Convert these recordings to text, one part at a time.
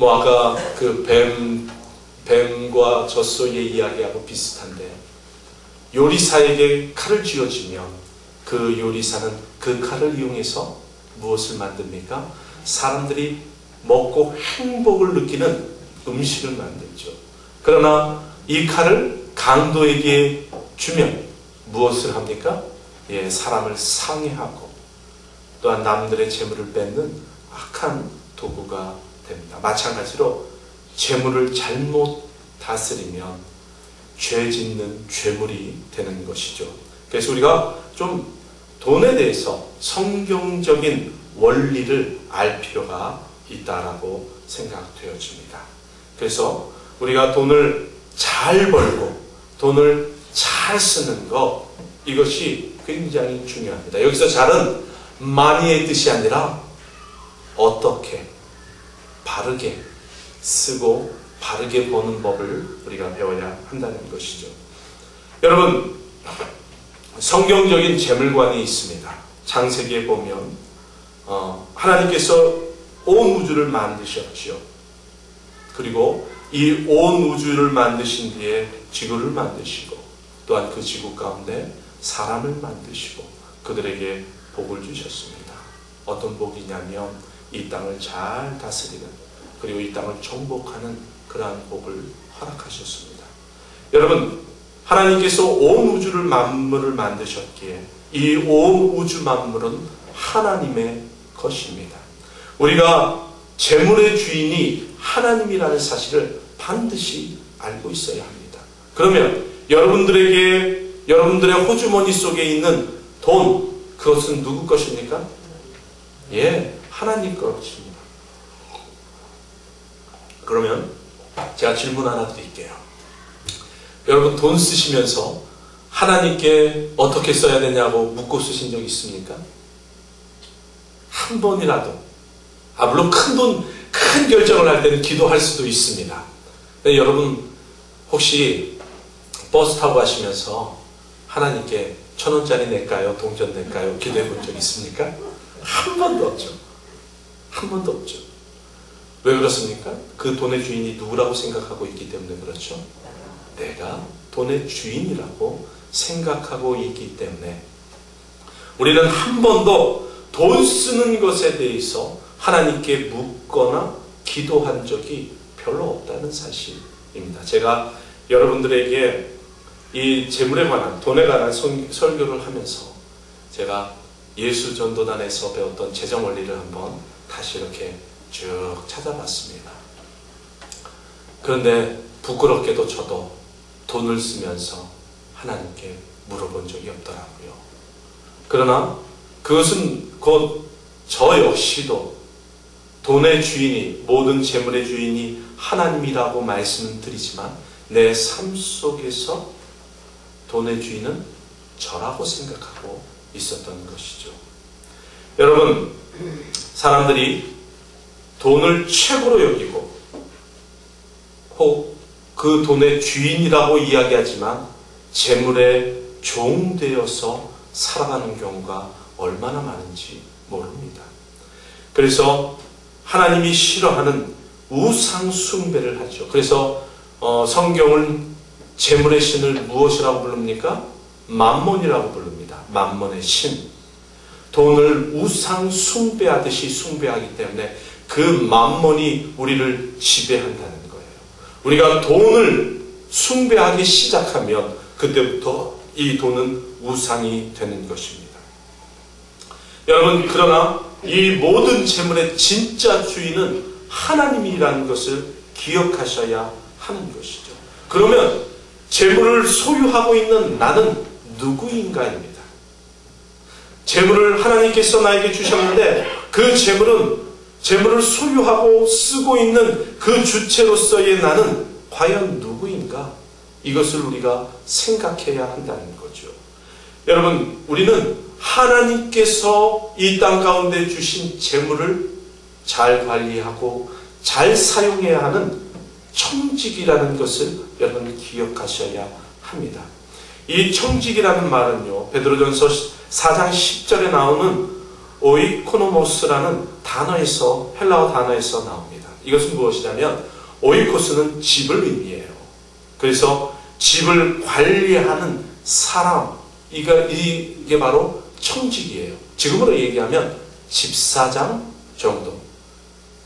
뭐 아까 그 뱀과 젖소의 이야기하고 비슷한데, 요리사에게 칼을 쥐어주면 그 요리사는 그 칼을 이용해서 무엇을 만듭니까? 사람들이 먹고 행복을 느끼는 음식을 만들죠. 그러나 이 칼을 강도에게 주면 무엇을 합니까? 예, 사람을 상해하고 또한 남들의 재물을 뺏는 악한 도구가 됩니다. 마찬가지로 재물을 잘못 다스리면 죄 짓는 죄물이 되는 것이죠. 그래서 우리가 좀 돈에 대해서 성경적인 원리를 알 필요가 있다라고 생각되어집니다. 그래서 우리가 돈을 잘 벌고 돈을 잘 쓰는 것, 이것이 굉장히 중요합니다. 여기서 잘은 많이의 뜻이 아니라 어떻게 바르게 쓰고 바르게 버는 법을 우리가 배워야 한다는 것이죠. 여러분, 성경적인 재물관이 있습니다. 창세기에 보면 하나님께서 온 우주를 만드셨죠. 그리고 이 온 우주를 만드신 뒤에 지구를 만드시고 또한 그 지구 가운데 사람을 만드시고 그들에게 복을 주셨습니다. 어떤 복이냐면 이 땅을 잘 다스리는, 그리고 이 땅을 정복하는 그러한 복을 허락하셨습니다. 여러분, 하나님께서 온 우주를 만물을 만드셨기에 이 온 우주 만물은 하나님의 것입니다. 우리가 재물의 주인이 하나님이라는 사실을 반드시 알고 있어야 합니다. 그러면 여러분들의 호주머니 속에 있는 돈, 그것은 누구 것입니까? 예, 하나님 것입니다. 그러면 제가 질문 하나 드릴게요. 여러분, 돈 쓰시면서 하나님께 어떻게 써야 되냐고 묻고 쓰신 적 있습니까? 한 번이라도. 물론 큰 결정을 할 때는 기도할 수도 있습니다. 근데 여러분, 혹시 버스 타고 가시면서 하나님께 1,000원짜리 낼까요? 동전 낼까요? 기도해 본 적 있습니까? 한 번도 없죠. 한 번도 없죠. 왜 그렇습니까? 그 돈의 주인이 누구라고 생각하고 있기 때문에 그렇죠. 내가 돈의 주인이라고 생각하고 있기 때문에 우리는 한 번도 돈 쓰는 것에 대해서 하나님께 묻거나 기도한 적이 별로 없다는 사실입니다. 제가 여러분들에게 이 재물에 관한, 돈에 관한 설교를 하면서 제가 예수전도단에서 배웠던 재정 원리를 한번 다시 이렇게 쭉 찾아봤습니다. 그런데 부끄럽게도 저도 돈을 쓰면서 하나님께 물어본 적이 없더라고요. 그러나 그것은 곧 저 역시도 돈의 주인이, 모든 재물의 주인이 하나님이라고 말씀을 드리지만 내 삶 속에서 돈의 주인은 저라고 생각하고 있었던 것이죠. 여러분, 사람들이 돈을 최고로 여기고 혹 그 돈의 주인이라고 이야기하지만 재물의 종되어서 살아가는 경우가 얼마나 많은지 모릅니다. 그래서 하나님이 싫어하는 우상 숭배를 하죠. 그래서 성경은 재물의 신을 무엇이라고 부릅니까? 맘몬이라고 부릅니다. 맘몬의 신. 돈을 우상 숭배하듯이 숭배하기 때문에 그 맘몬이 우리를 지배한다는 거예요. 우리가 돈을 숭배하기 시작하면 그때부터 이 돈은 우상이 되는 것입니다. 여러분, 그러나 이 모든 재물의 진짜 주인은 하나님이라는 것을 기억하셔야 하는 것이죠. 그러면 재물을 소유하고 있는 나는 누구인가입니다. 재물을 하나님께서 나에게 주셨는데 그 재물을 소유하고 쓰고 있는 그 주체로서의 나는 과연 누구인가? 이것을 우리가 생각해야 한다는 거죠. 여러분, 우리는 하나님께서 이 땅 가운데 주신 재물을 잘 관리하고 잘 사용해야 하는 청직이라는 것을 여러분 기억하셔야 합니다. 이 청직이라는 말은요, 베드로전서 4장 10절에 나오는 오이코노모스라는 단어에서, 헬라어 단어에서 나옵니다. 이것은 무엇이냐면 오이코스는 집을 의미해요. 그래서 집을 관리하는 사람, 이게 바로 청직이에요. 지금으로 얘기하면 집사장 정도.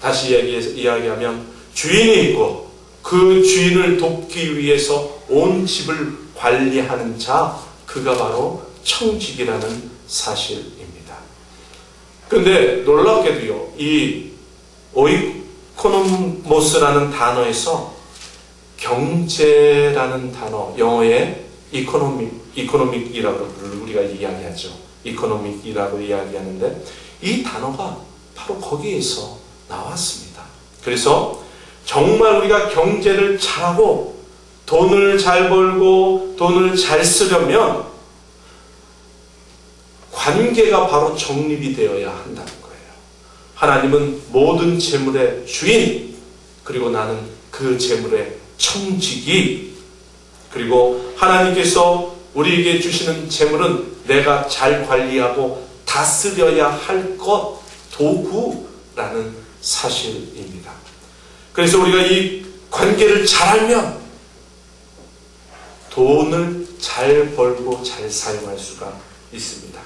다시 이야기하면 주인이 있고 그 주인을 돕기 위해서 온 집을 관리하는 자, 그가 바로 청직이라는 사실입니다. 그런데 놀랍게도요, 이 오이코노모스라는 단어에서 경제라는 단어, 영어의 이코노믹이라고 우리가 이야기하죠. 이코노믹이라고 이야기하는데 이 단어가 바로 거기에서 나왔습니다. 그래서 정말 우리가 경제를 잘하고 돈을 잘 벌고 돈을 잘 쓰려면 관계가 바로 정립이 되어야 한다는 거예요. 하나님은 모든 재물의 주인, 그리고 나는 그 재물의 청지기, 그리고 하나님께서 우리에게 주시는 재물은 내가 잘 관리하고 다스려야 할 것, 도구라는 사실입니다. 그래서 우리가 이 관계를 잘 알면 돈을 잘 벌고 잘 사용할 수가 있습니다.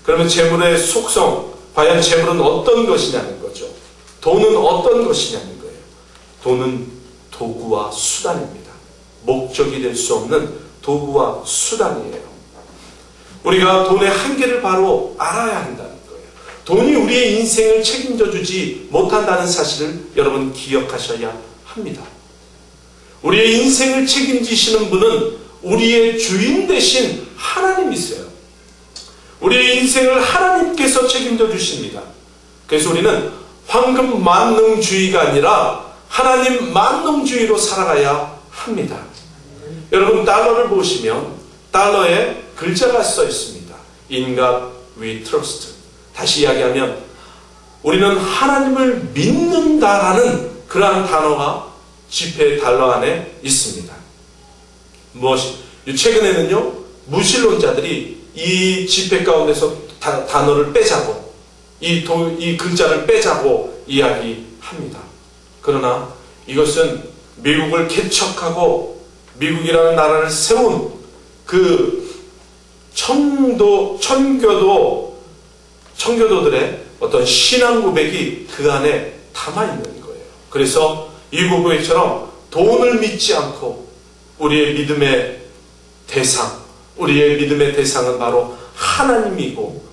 그러면 재물의 속성, 과연 재물은 어떤 것이냐는 거죠. 돈은 어떤 것이냐는 거예요. 돈은 도구와 수단입니다. 목적이 될 수 없는 도구와 수단이에요. 우리가 돈의 한계를 바로 알아야 한다는 거예요. 돈이 우리의 인생을 책임져 주지 못한다는 사실을 여러분 기억하셔야 합니다. 우리의 인생을 책임지시는 분은 우리의 주인 되신 하나님이세요. 우리의 인생을 하나님께서 책임져 주십니다. 그래서 우리는 황금 만능주의가 아니라 하나님 만능주의로 살아가야 합니다. 여러분 달러를 보시면 달러에 글자가 써 있습니다. In God we trust. 다시 이야기하면 우리는 하나님을 믿는다라는 그러한 단어가 지폐 달러 안에 있습니다. 최근에는요, 무신론자들이 이 지폐 가운데서 단어를 빼자고, 이 글자를 빼자고 이야기합니다. 그러나 이것은 미국을 개척하고 미국이라는 나라를 세운 그 청교도들의 어떤 신앙 고백이 그 안에 담아 있는 거예요. 그래서 이 고백처럼 돈을 믿지 않고 우리의 믿음의 대상은 바로 하나님이고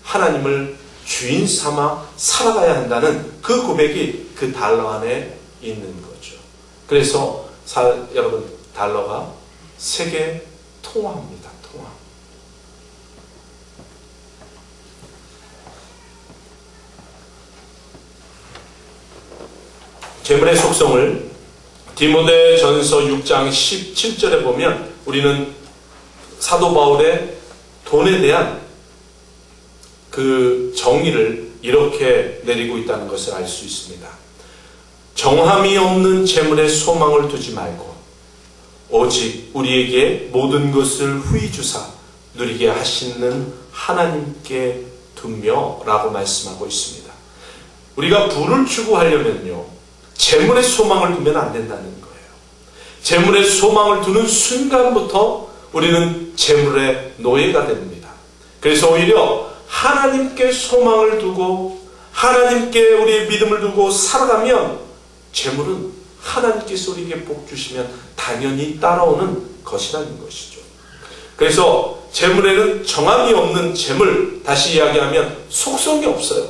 하나님을 주인 삼아 살아가야 한다는 그 고백이 그 달러 안에 있는 거죠. 그래서 여러분 달러가 세계 통화입니다. 통화. 재물의 속성을 디모데전서 6장 17절에 보면 우리는 사도 바울의 돈에 대한 그 정의를 이렇게 내리고 있다는 것을 알 수 있습니다. 정함이 없는 재물에 소망을 두지 말고 오직 우리에게 모든 것을 후히 주사 누리게 하시는 하나님께 두며 라고 말씀하고 있습니다. 우리가 부를 추구하려면요, 재물에 소망을 두면 안 된다는 거예요. 재물에 소망을 두는 순간부터 우리는 재물의 노예가 됩니다. 그래서 오히려 하나님께 소망을 두고 하나님께 우리의 믿음을 두고 살아가면 재물은 하나님께서 우리에게 복 주시면 당연히 따라오는 것이라는 것이죠. 그래서 재물에는 정함이 없는 재물, 다시 이야기하면 속성이 없어요.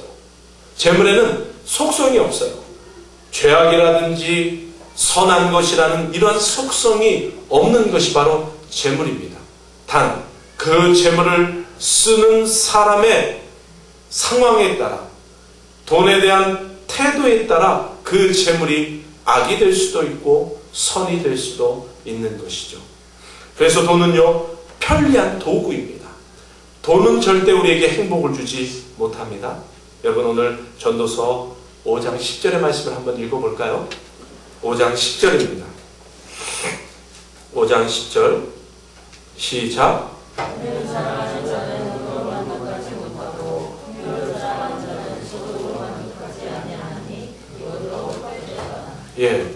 재물에는 속성이 없어요. 죄악이라든지 선한 것이라는 이러한 속성이 없는 것이 바로 재물입니다. 단 그 재물을 쓰는 사람의 상황에 따라, 돈에 대한 태도에 따라 그 재물이 악이 될 수도 있고 선이 될 수도 있는 것이죠. 그래서 돈은요, 편리한 도구입니다. 돈은 절대 우리에게 행복을 주지 못합니다. 여러분 오늘 전도서 5장 10절의 말씀을 한번 읽어볼까요? 5장 10절입니다. 5장 10절 시작. 예.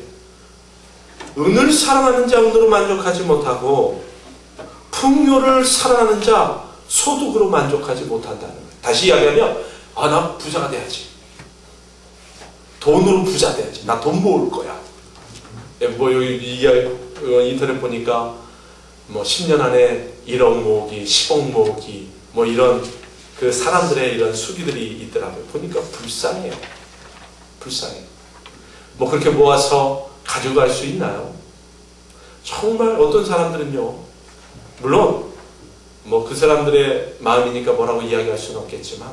은을 사랑하는 자 은으로 만족하지 못하고 풍요를 사랑하는 자 소득으로 만족하지 못한다는 거예요. 다시 이야기하면 나 부자가 돼야지. 돈으로 부자 돼야지. 나 돈 모을 거야. 예, 뭐 여기 인터넷 보니까 뭐 10년 안에 1억 모으기, 10억 모으기 뭐 이런 그 사람들의 이런 수기들이 있더라고요. 보니까 불쌍해요. 불쌍해요. 뭐 그렇게 모아서 가져갈 수 있나요? 정말 어떤 사람들은요, 물론 뭐 그 사람들의 마음이니까 뭐라고 이야기할 수는 없겠지만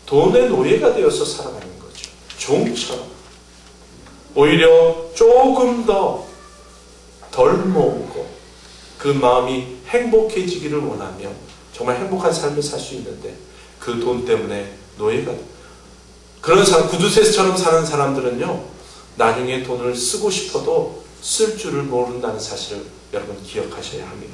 돈의 노예가 되어서 살아가는 거죠. 종처럼. 오히려 조금 더 덜 모으고 그 마음이 행복해지기를 원하면 정말 행복한 삶을 살 수 있는데 그 돈 때문에 노예가 돼요. 그런 사람, 구두쇠처럼 사는 사람들은요, 나중에 돈을 쓰고 싶어도 쓸 줄을 모른다는 사실을 여러분 기억하셔야 합니다.